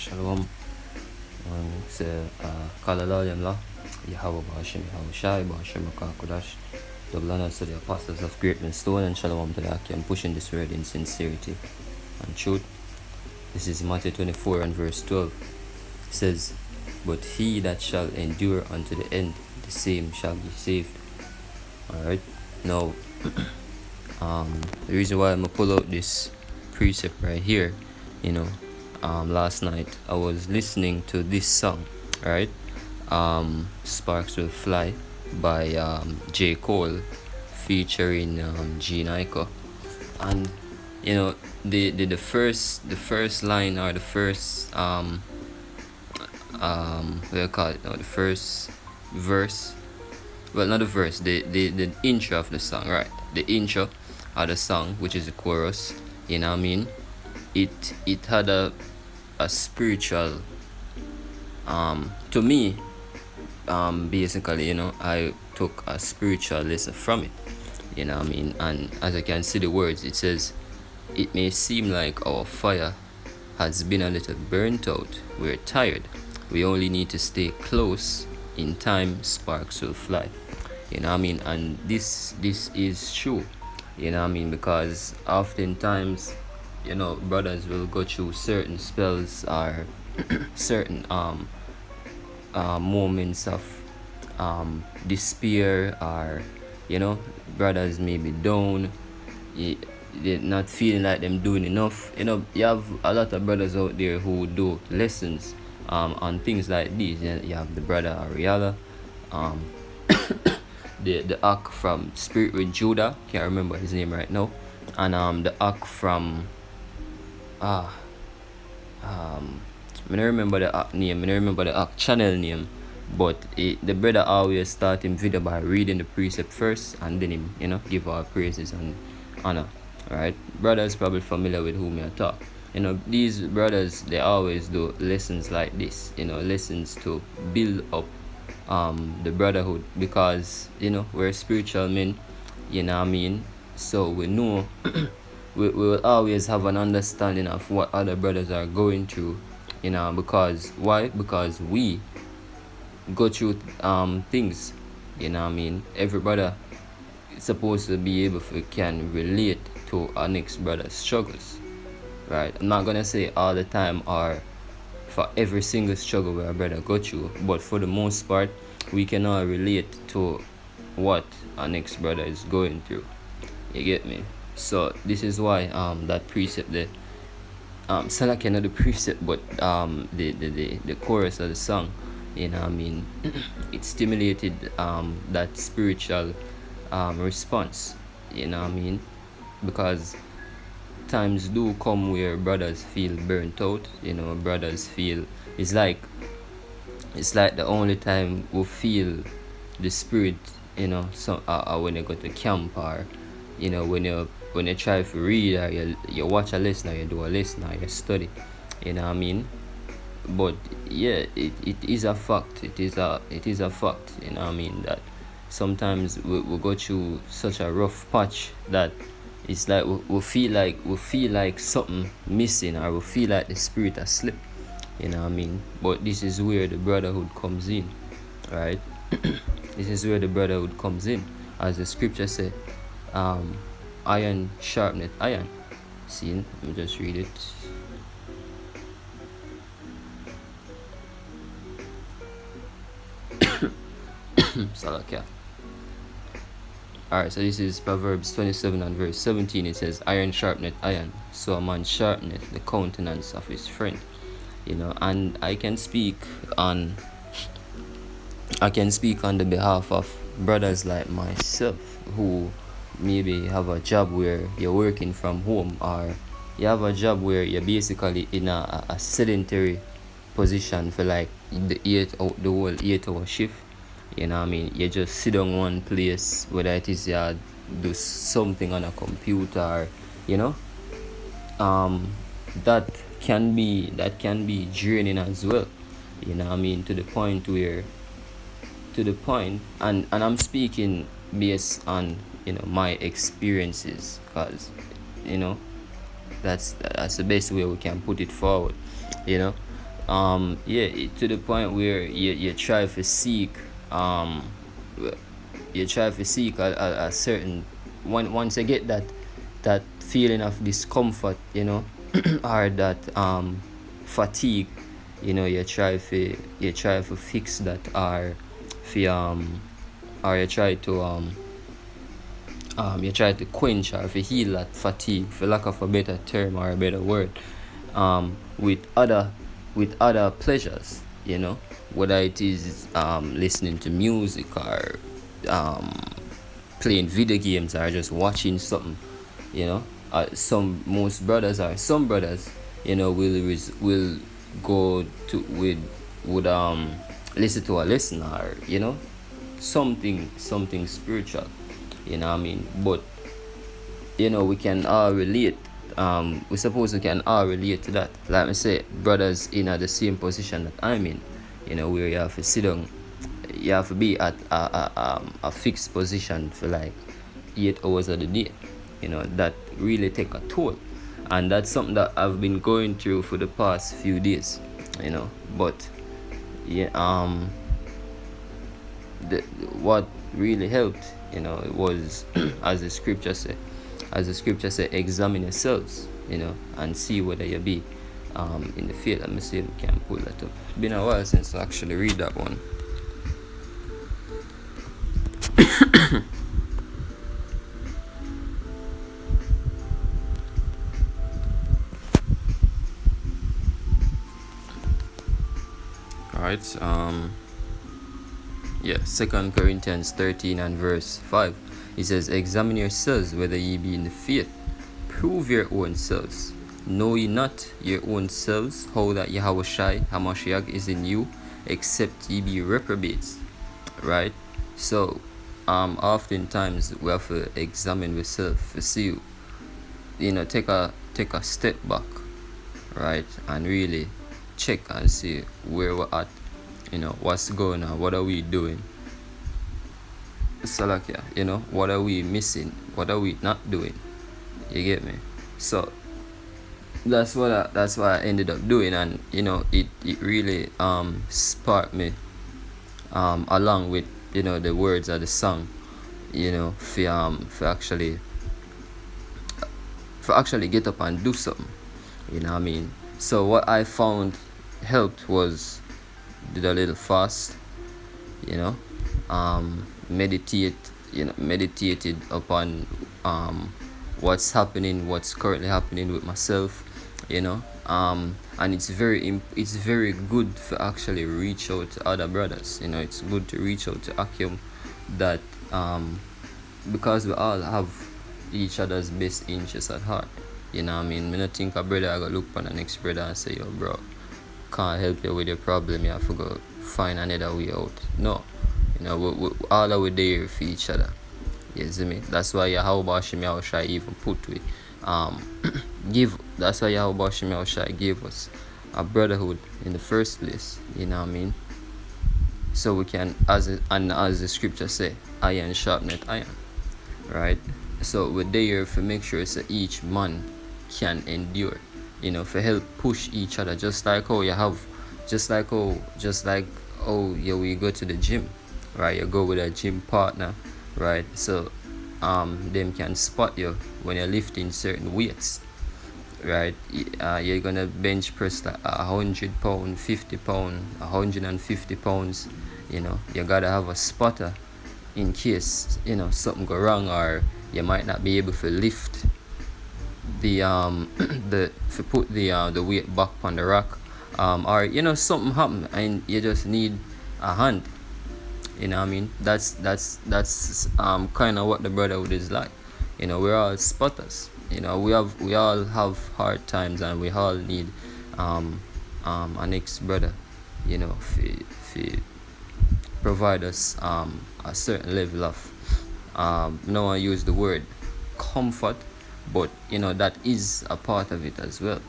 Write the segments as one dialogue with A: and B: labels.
A: Shalom. C'est Kalala Yamla, Yahweh Bashim, Yahweh Shai, Bashim Akakudash. Double honors to the apostles of Great Stone, and shalom to the Akim, pushing this word in sincerity and truth. This is Matthew 24 and verse 12. It says, "But he that shall endure unto the end, the same shall be saved." Alright, now, the reason why I'm gonna pull out this precept right here, last night I was listening to this song, right? Sparks Will Fly by J. Cole featuring Gene Aiko. And the first line, or the first what do you call it now, the first verse, well, not the verse, the intro of the song, right? The intro of the song, which is the chorus, it had a spiritual, to me, basically, I took a spiritual lesson from it, and as I can see the words, it says, "It may seem like our fire has been a little burnt out, we're tired, we only need to stay close, in time sparks will fly." And this is true, because oftentimes, brothers will go through certain spells or certain moments of despair, or brothers may be down, they're not feeling like them doing enough. You have a lot of brothers out there who do lessons on things like these. You have the brother Ariella, the Ak from Spirit with Judah, can't remember his name right now, and the Ak from I don't remember the Ak name, I don't remember the Ak channel name, but the brother always start him video by reading the precept first, and then him give our praises and honor. Right, brothers probably familiar with whom I talk. These brothers, they always do lessons like this, lessons to build up the brotherhood, because we're spiritual men, so we know we will always have an understanding of what other brothers are going through, because why? Because we go through things, every brother is supposed to be able to can relate to our next brother's struggles, right? I'm not gonna say all the time or for every single struggle where a brother go through, but for the most part, we can all relate to what our next brother is going through. You get me? So this is why that precept there, so like another precept, but the chorus of the song, it stimulated that spiritual response, because times do come where brothers feel burnt out, brothers feel it's like the only time we feel the spirit, so when you go to camp, or when you try to read, or you watch a lesson, or you do a lesson, or you study, but yeah, it is a fact, it is a fact, that sometimes we go through such a rough patch that it's like we feel like something missing, or we feel like the spirit has slipped, but this is where the brotherhood comes in, right? This is where the brotherhood comes in, as the scripture said, iron sharpeneth iron. See, let me just read it. Salakia. Alright, so this is Proverbs 27 and verse 17. It says, "Iron sharpeneth iron, so a man sharpeneth the countenance of his friend." And I can speak on the behalf of brothers like myself, who maybe have a job where you're working from home, or you have a job where you're basically in a sedentary position for like the whole 8-hour shift. You just sit on one place, whether it is you do something on a computer, that can be draining as well, to the point, and I'm speaking based on my experiences, because that's the best way we can put it forward, to the point where you try to seek um you try to seek a certain once you get that feeling of discomfort, or that fatigue, you try to fix that, or you try to quench or to heal that fatigue, for lack of a better term or a better word, with other pleasures, whether it is listening to music, or um, playing video games, or just watching something, some brothers, will go to with would listen to a lesson, or something spiritual, what I mean. But we can all relate. We suppose we can all relate to that. Like I say, brothers in the same position that I'm in, where you have to sit down, you have to be at a fixed position for like 8 hours of the day. That really take a toll, and that's something that I've been going through for the past few days. But yeah, what really helped, it was as the scripture say, examine yourselves, and see whether you be in the faith. Let me see if we can pull that up. It's been a while since I actually read that one. Alright, 2 Corinthians 13 and verse 5. It says, examine yourselves whether ye be in the faith. Prove your own selves. Know ye not your own selves, how that Yahushai HaMashiach is in you, except ye be reprobates. Right? So, oftentimes we have to examine ourselves to see, take a step back, right, and really check and see where we're at, what's going on, what are we doing, Salakia, what are we missing, what are we not doing, you get me? So that's what I ended up doing, and it really sparked me, along with the words of the song, for actually get up and do something, what I mean. So what I found helped was did a little fast, meditated upon what's currently happening with myself, and it's very good to actually reach out to other brothers. It's good to reach out to Akim, that because we all have each other's best interests at heart. I mean, I don't think a brother I go look for the next brother and say, yo bro, can't help you with your problem, you have to go find another way out. No, we all are there for each other. You see me? That's why Yahweh Shai even put with that's why Yahweh Shai gave us a brotherhood in the first place. You know what I mean? So we can, as the scripture say, iron sharpeneth iron, right? So we're there to make sure so each man can endure, for help push each other, just like how we go to the gym, right? You go with a gym partner, right? So them can spot you when you're lifting certain weights, right? You're gonna bench press like 100 pound, 50 pound, 150 pounds. You gotta have a spotter in case something go wrong, or you might not be able to lift the put the weight back on the rack, or something happen and you just need a hand. What I mean? That's kind of what the brotherhood is like. We're all spotters. We all have hard times, and we all need an ex-brother, to provide us a certain level of no one use the word comfort, but that is a part of it as well.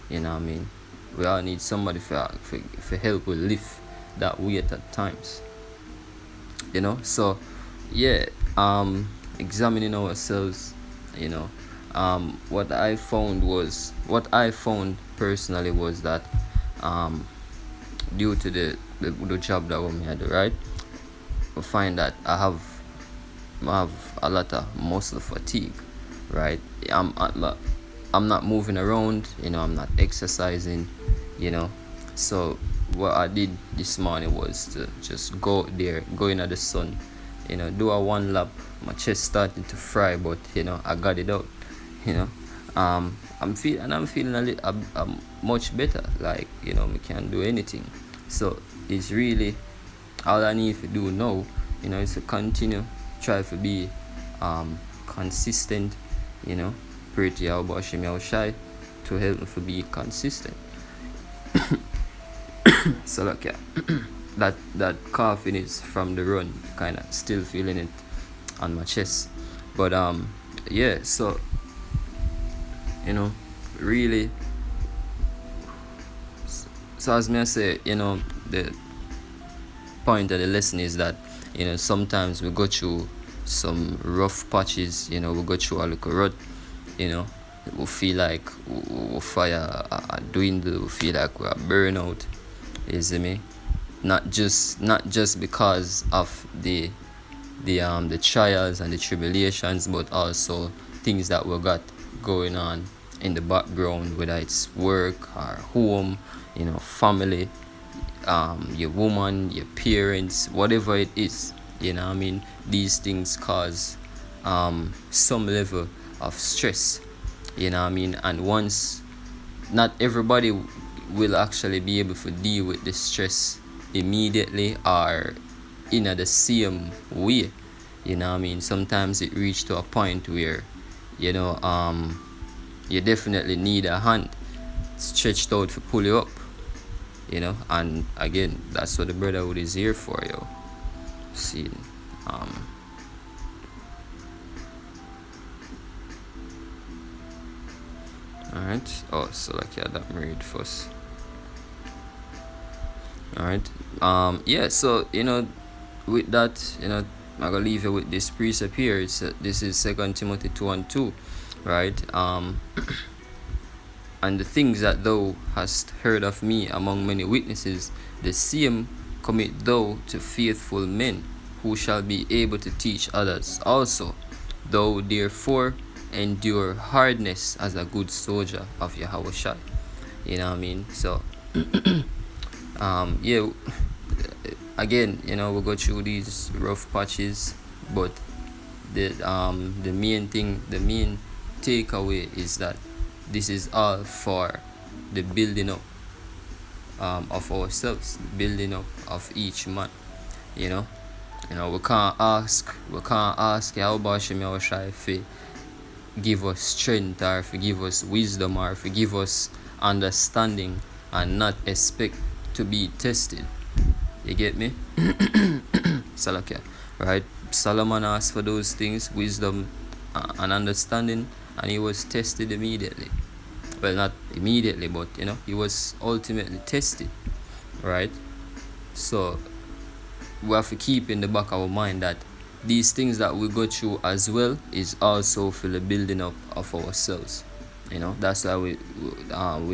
A: What I mean? We all need somebody for help with lift that weight at times. So examining ourselves. What I found personally was that due to the job that we had, right? We find that I have a lot of muscle fatigue, right? I'm not moving around, I'm not exercising, so what I did this morning was to just go there, go into the sun, do a 1 lap. My chest started to fry, but I got it out. I'm feeling I'm much better, like we can't do anything. So it's really all I need to do now, is to continue, try to be consistent, pray to Yahweh Hashem Yahushai to help me to be consistent. So like that coughing is from the run, kind of still feeling it on my chest, but so really, so as I say, the point of the lesson is that sometimes we go through some rough patches, we go through a little rut, we feel like we fire dwindle, we feel like we're burnout, you see me? Not just because of the trials and the tribulations, but also things that we got going on in the background, whether it's work or home, family, your woman, your parents, whatever it is, these things cause some level of stress, and once, not everybody will actually be able to deal with the stress immediately or in the same way, sometimes it reaches to a point where you definitely need a hand stretched out to pull you up, and again, that's what the brotherhood is here for, yo. See, alright. Oh, so like that married first. Alright. So with that, I'm gonna leave you with this precept here. This is 2 Timothy 2:2, right? And the things that thou hast heard of me among many witnesses, the same commit thou to faithful men, who shall be able to teach others also. Thou therefore endure hardness as a good soldier of Yahushua. So again, we'll go through these rough patches, but the main takeaway is that this is all for the building up of ourselves, building up of each man. We can't ask Yahweh Hashem Yahushai to give us strength, or to give us wisdom, or to give us understanding, and not expect to be tested. You get me? Salakia, right? Solomon asked for those things, wisdom and understanding, and he was tested immediately. Well, not immediately, but he was ultimately tested, right? So we have to keep in the back of our mind that these things that we go through as well is also for the building up of ourselves. That's why we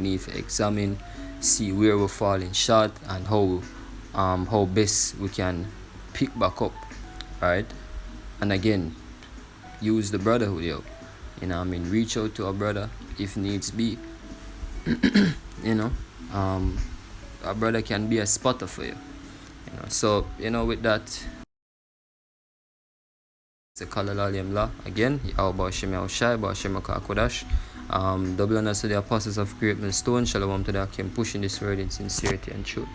A: need to examine, see where we're falling short, and how best we can pick back up, right? And again, use the brotherhood, yo. Reach out to a brother if needs be. A brother can be a spotter for you. So with that, the Kalalaliam La again, Yahweh Shem Yahushai, Ba'ashem Kodash. Double honors to the apostles of Great Millstone. Shalom to the Akim, pushing this word in sincerity and truth.